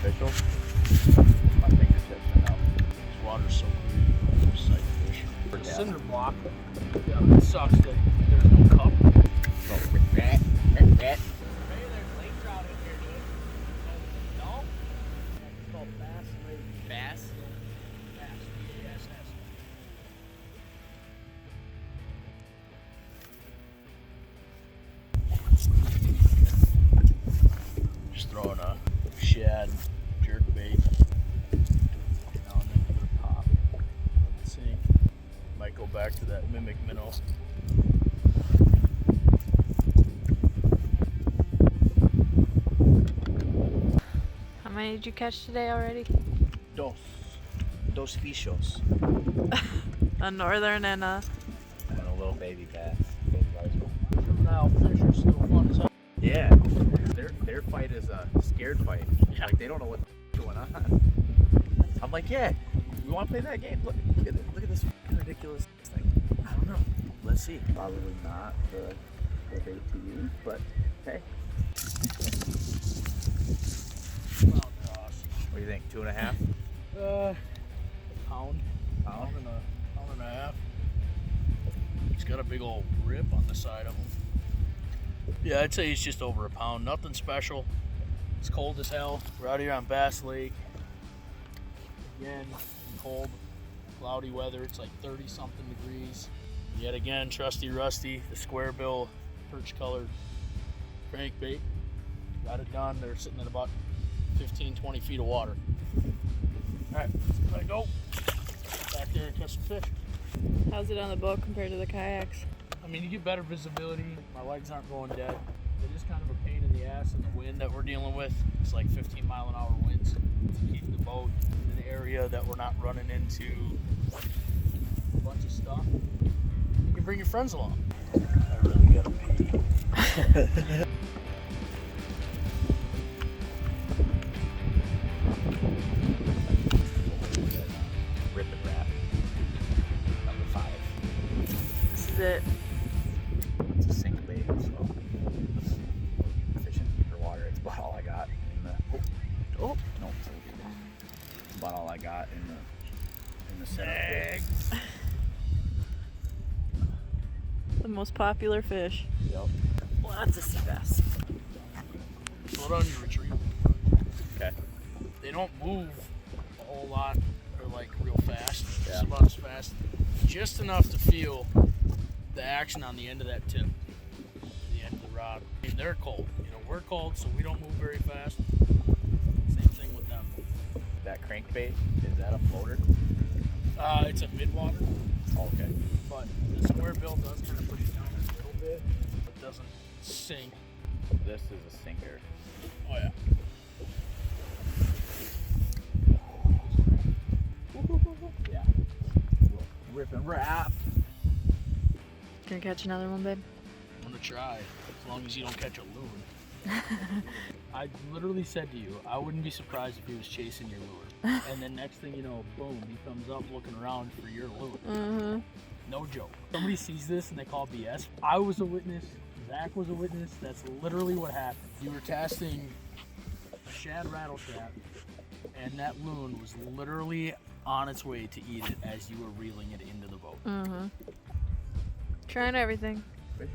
official. My fingertips enough. This water's so clear, you sight fish. The cinder block, yeah, it sucks that there's no cup. Oh, with that. Maybe there's lake trout in here, dude. No? It's called Bass Lake. Bass? Bass, B-A-S-S. Just throwing a shad jerk bait. Now and then give it a pop. Let it sink. Might go back to that mimic minnow. How many did you catch today already? Dos fichos. A northern and a... And a little baby bass. Baby bass. Juvenile fish are still fun as hell. Yeah. Their fight is a scared fight. Yeah. Like they don't know what's going on. I'm like, yeah, we want to play that game. Look at this fucking ridiculous thing. I don't know. Let's see. Probably not the bait to use, but hey. Oh gosh. What do you think? 2.5? Pound. Pound? Pound and a half. He's got a big old rip on the side of him. Yeah, I'd say he's just over a pound. Nothing special. It's cold as hell. We're out here on Bass Lake. Again, cold, cloudy weather. It's like 30-something degrees. Yet again, trusty Rusty, the square bill, perch-colored crankbait. Got it done. They're sitting in about 15-20 feet of water. All right, let it go. Back there and catch some fish. How's it on the boat compared to the kayaks? I mean, you get better visibility. My legs aren't going dead. It is kind of a pain in the ass in the wind that we're dealing with. It's like 15-mile-an-hour winds to keep the boat in an area that we're not running into a bunch of stuff. You can bring your friends along. I really gotta pee. Rip and wrap. Number 5. This is it. It's a sink bait, so fishing deeper water. It's about all I got in the. Oh no! It's about all I got in the setup. Eggs. The most popular fish. Yep. Lots of sea bass. Slow down your retreat. Okay. They don't move a whole lot or like real fast. Yeah. Just about as fast. Just enough to feel the action on the end of that tip. The end of the rod. I mean, they're cold. You know, we're cold, so we don't move very fast. Same thing with them. That crankbait, is that a floater? It's a mid-water, Oh, okay. but the square bill does kind of push it down a little bit. It doesn't sink. This is a sinker. Oh yeah. Yeah. Rip and wrap. Gonna catch another one, babe? I'm gonna try, as long as you don't catch a loon. I literally said to you, I wouldn't be surprised if he was chasing your lure. And then next thing you know, boom, he comes up looking around for your lure. Mm-hmm. No joke. Somebody sees this and they call BS. I was a witness. Zach was a witness. That's literally what happened. You were casting a shad rattle trap, and that loon was literally on its way to eat it as you were reeling it into the boat. Mm-hmm. Trying everything. Fish.